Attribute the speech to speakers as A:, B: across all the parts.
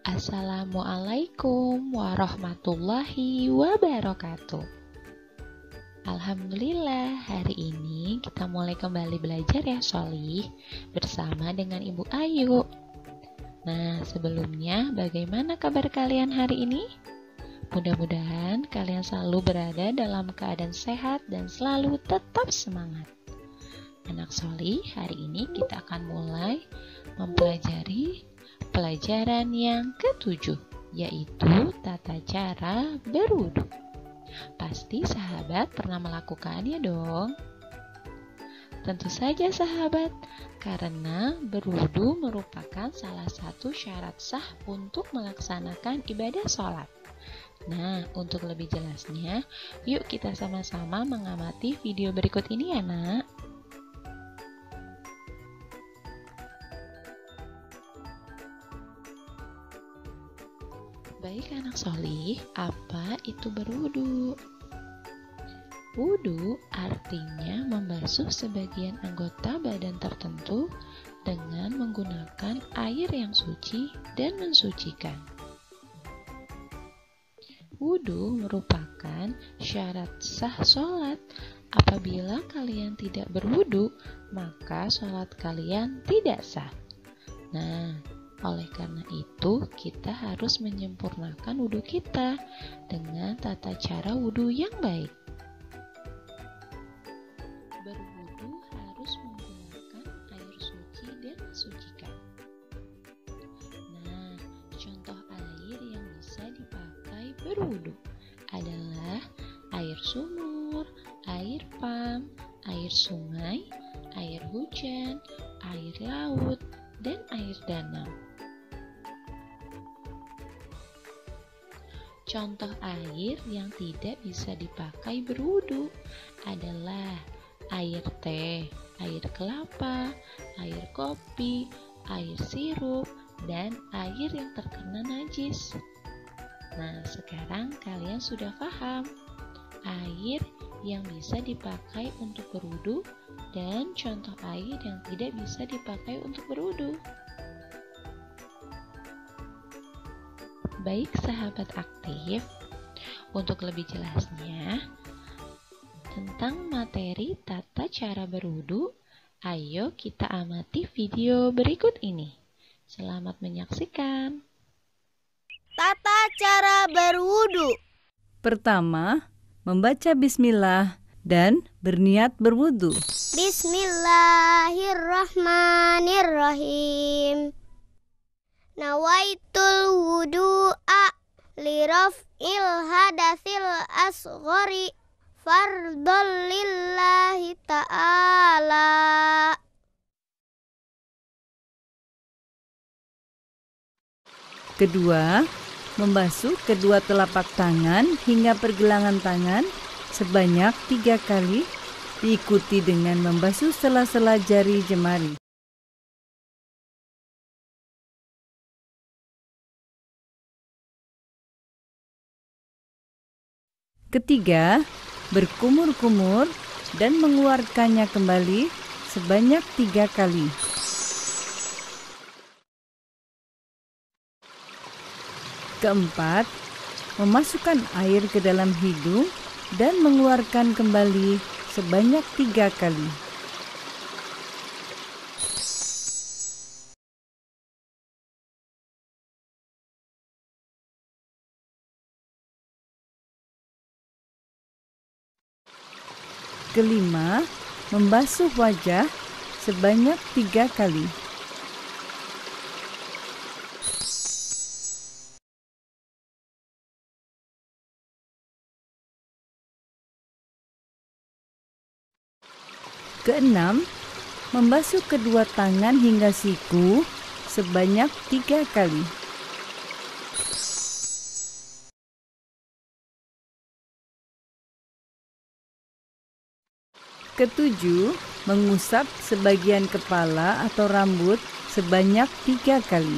A: Assalamualaikum warahmatullahi wabarakatuh. Alhamdulillah, hari ini kita mulai kembali belajar ya Sholih bersama dengan Ibu Ayu. Nah, sebelumnya bagaimana kabar kalian hari ini? Mudah-mudahan kalian selalu berada dalam keadaan sehat dan selalu tetap semangat. Anak Sholih, hari ini kita akan mulai mempelajari pelajaran yang ke-7, yaitu tata cara berwudu. Pasti sahabat pernah melakukannya dong. Tentu saja sahabat, karena berwudu merupakan salah satu syarat sah untuk melaksanakan ibadah sholat. Nah, untuk lebih jelasnya, yuk kita sama-sama mengamati video berikut ini ya nak. Baik anak Sholih, apa itu berwudu? Wudu artinya membasuh sebagian anggota badan tertentu dengan menggunakan air yang suci dan mensucikan. Wudu merupakan syarat sah sholat. Apabila kalian tidak berwudu, maka sholat kalian tidak sah. Nah, oleh karena itu, kita harus menyempurnakan wudhu kita dengan tata cara wudhu yang baik. Berwudhu harus menggunakan air suci dan mensucikan. Nah, contoh air yang bisa dipakai berwudhu adalah air sumur, air pam, air sungai, air hujan, air laut, dan air danau. Contoh air yang tidak bisa dipakai berwudu adalah air teh, air kelapa, air kopi, air sirup, dan air yang terkena najis. Nah, sekarang kalian sudah paham air yang bisa dipakai untuk berwudu dan contoh air yang tidak bisa dipakai untuk berwudu. Baik sahabat aktif, untuk lebih jelasnya tentang materi tata cara berwudu, ayo kita amati video berikut ini. Selamat menyaksikan.
B: Tata cara berwudu. Pertama, membaca bismillah dan berniat berwudu. Bismillahirrahmanirrahim. Nawaitul wudu'a liraf'il hadatsil asghari fardhol lillahi ta'ala. Kedua, membasuh kedua telapak tangan hingga pergelangan tangan sebanyak 3 kali, diikuti dengan membasuh sela-sela jari jemari. Ketiga, berkumur-kumur dan mengeluarkannya kembali sebanyak 3 kali. Keempat, memasukkan air ke dalam hidung dan mengeluarkan kembali sebanyak 3 kali. Kelima, membasuh wajah sebanyak 3 kali. Keenam, membasuh kedua tangan hingga siku sebanyak 3 kali. Ketujuh, mengusap sebagian kepala atau rambut sebanyak 3 kali.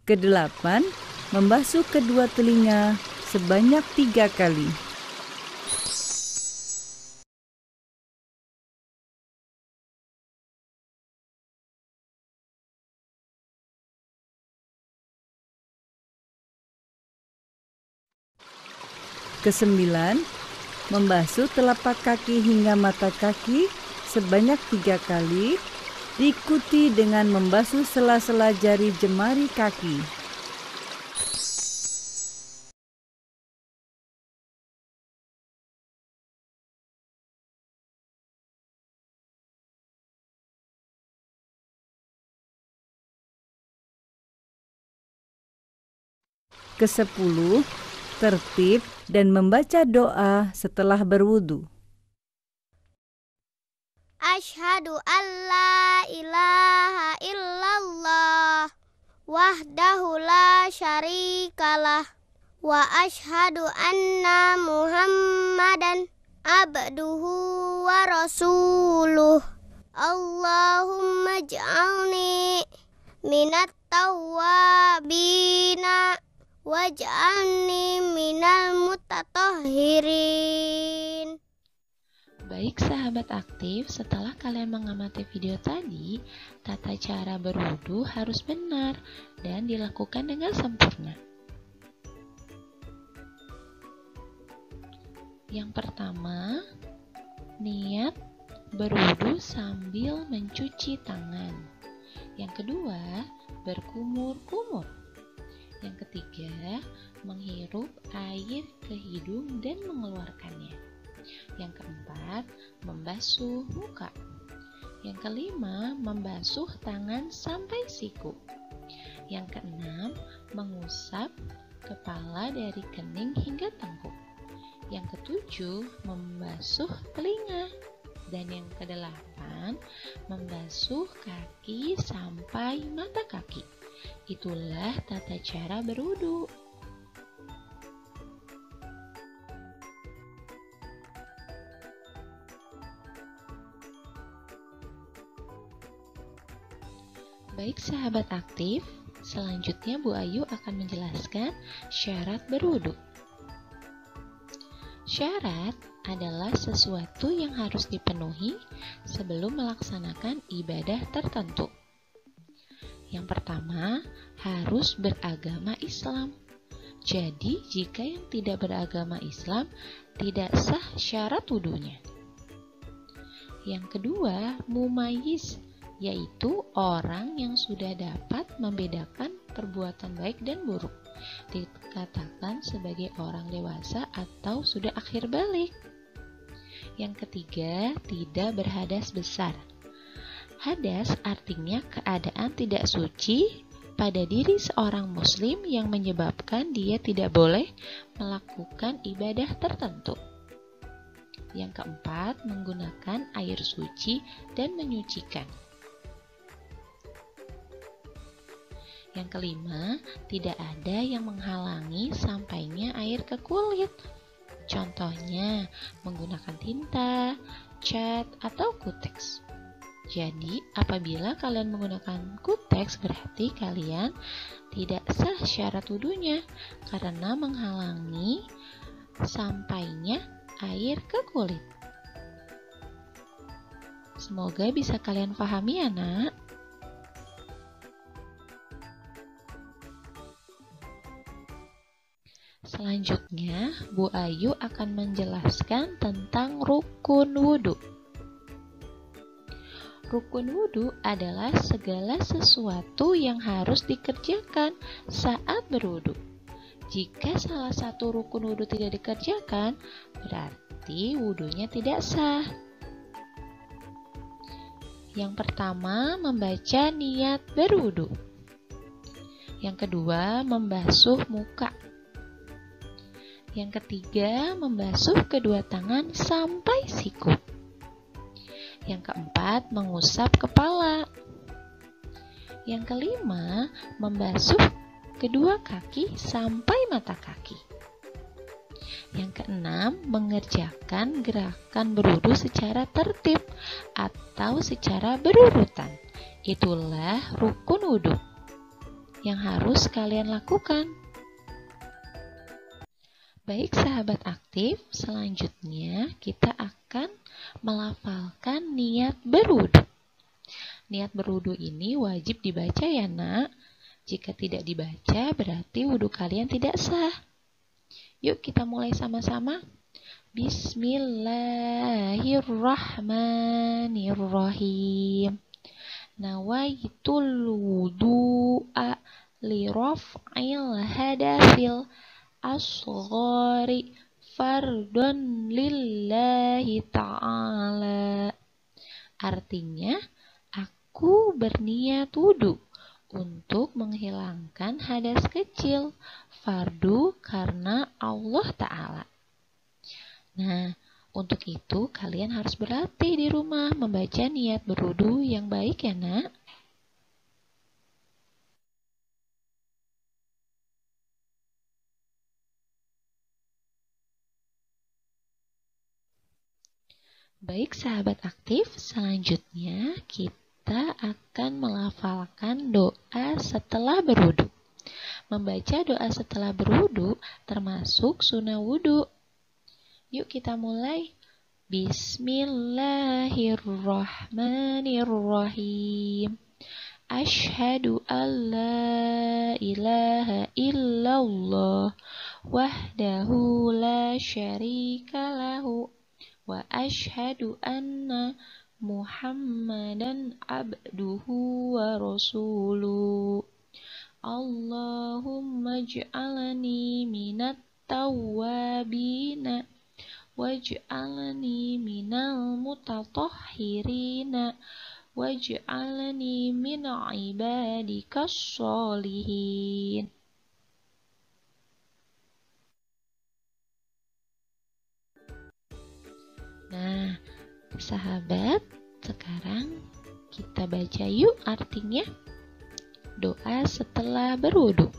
B: Kedelapan, membasuh kedua telinga sebanyak 3 kali. Kesembilan, membasuh telapak kaki hingga mata kaki sebanyak 3 kali, diikuti dengan membasuh sela-sela jari jemari kaki. Kesepuluh, tertib dan membaca doa setelah berwudu.
C: Asyhadu an la ilaha illallah wahdahu la syarikalah wa asyhadu anna Muhammadan abduhu wa rasuluh. Allahumma ij'alni minat tawwabina waj'alni minal mutatahhirin.
A: Baik sahabat aktif, setelah kalian mengamati video tadi, tata cara berwudu harus benar dan dilakukan dengan sempurna. Yang pertama, niat berwudu sambil mencuci tangan. Yang kedua, berkumur-kumur. Yang ketiga, menghirup air ke hidung dan mengeluarkannya. Yang keempat, membasuh muka. Yang kelima, membasuh tangan sampai siku. Yang keenam, mengusap kepala dari kening hingga tengkuk. Yang ketujuh, membasuh telinga. Dan yang kedelapan, membasuh kaki sampai mata kaki. Itulah tata cara berwudu. Baik sahabat aktif, selanjutnya Bu Ayu akan menjelaskan syarat berwudu. Syarat adalah sesuatu yang harus dipenuhi sebelum melaksanakan ibadah tertentu. Yang pertama, harus beragama Islam. Jadi, jika yang tidak beragama Islam, tidak sah syarat wudunya. Yang kedua, mumayyiz, yaitu orang yang sudah dapat membedakan perbuatan baik dan buruk. Dikatakan sebagai orang dewasa atau sudah akhir balik. Yang ketiga, tidak berhadas besar. Hadas artinya keadaan tidak suci pada diri seorang muslim yang menyebabkan dia tidak boleh melakukan ibadah tertentu. Yang keempat, menggunakan air suci dan menyucikan. Yang kelima, tidak ada yang menghalangi sampainya air ke kulit. Contohnya, menggunakan tinta, cat, atau kuteks. Jadi, apabila kalian menggunakan kuteks, berarti kalian tidak sah syarat wudunya karena menghalangi sampainya air ke kulit. Semoga bisa kalian pahami ya, Nak. Selanjutnya, Bu Ayu akan menjelaskan tentang rukun wudu. Rukun wudu adalah segala sesuatu yang harus dikerjakan saat berwudu. Jika salah satu rukun wudu tidak dikerjakan, berarti wudunya tidak sah. Yang pertama, membaca niat berwudu. Yang kedua, membasuh muka. Yang ketiga, membasuh kedua tangan sampai siku. Yang keempat, mengusap kepala. Yang kelima, membasuh kedua kaki sampai mata kaki. Yang keenam, mengerjakan gerakan berwudu secara tertib atau secara berurutan. Itulah rukun wudu yang harus kalian lakukan. Baik sahabat aktif, selanjutnya kita akan melafalkan niat berwudu. Niat berwudu ini wajib dibaca ya, Nak. Jika tidak dibaca, berarti wudu kalian tidak sah. Yuk kita mulai sama-sama. Bismillahirrahmanirrahim. Nawaitul wudu'a li raf'il hadafil asghari fardun lillahi ta'ala. Artinya, aku berniat wudu untuk menghilangkan hadas kecil, fardu karena Allah Ta'ala. Nah, untuk itu kalian harus berlatih di rumah membaca niat berwudu yang baik ya nak. Baik sahabat aktif, selanjutnya kita akan melafalkan doa setelah berwudu. Membaca doa setelah berwudu termasuk sunnah wudu. Yuk kita mulai. Bismillahirrahmanirrahim. Asyhadu an la ilaha illallah wahdahu la syarika lahu wa asyhadu anna Muhammadan abduhu wa rasuluh. Allahumma ij'alni minat tawwabina waj'alni minal mutatahhirina waj'alni min ibadikas sholihin. Nah, sahabat, sekarang kita baca yuk artinya doa setelah berwudu.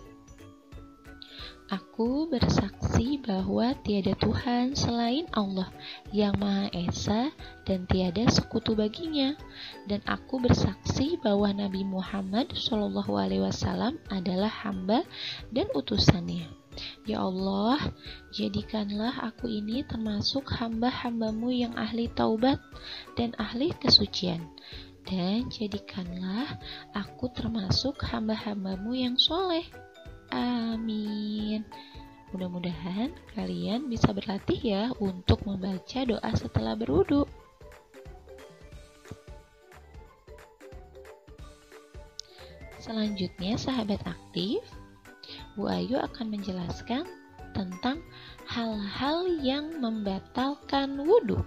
A: Aku bersaksi bahwa tiada Tuhan selain Allah yang Maha Esa dan tiada sekutu baginya. Dan aku bersaksi bahwa Nabi Muhammad SAW adalah hamba dan utusannya. Ya Allah, jadikanlah aku ini termasuk hamba-hambamu yang ahli taubat dan ahli kesucian. Dan jadikanlah aku termasuk hamba-hambamu yang soleh. Amin. Mudah-mudahan kalian bisa berlatih ya untuk membaca doa setelah berwudu. Selanjutnya sahabat aktif, Bu Ayu akan menjelaskan tentang hal-hal yang membatalkan wudu.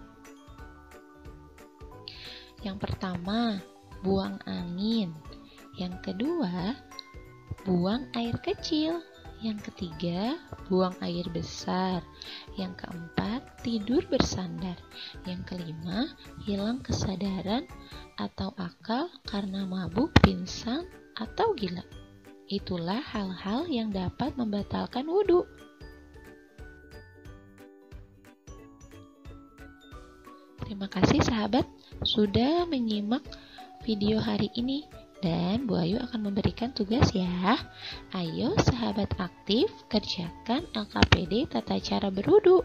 A: Yang pertama, buang angin. Yang kedua, buang air kecil. Yang ketiga, buang air besar. Yang keempat, tidur bersandar. Yang kelima, hilang kesadaran atau akal karena mabuk, pingsan, atau gila. Itulah hal-hal yang dapat membatalkan wudu. Terima kasih sahabat sudah menyimak video hari ini. Dan Bu Ayu akan memberikan tugas ya. Ayo sahabat aktif, kerjakan LKPD tata cara berwudu.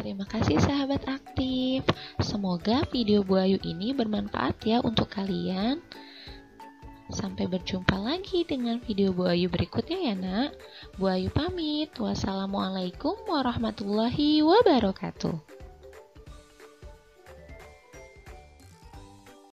A: Terima kasih sahabat aktif. Semoga video Bu Ayu ini bermanfaat ya untuk kalian. Sampai berjumpa lagi dengan video Bu Ayu berikutnya ya nak. Bu Ayu pamit. Wassalamualaikum warahmatullahi wabarakatuh.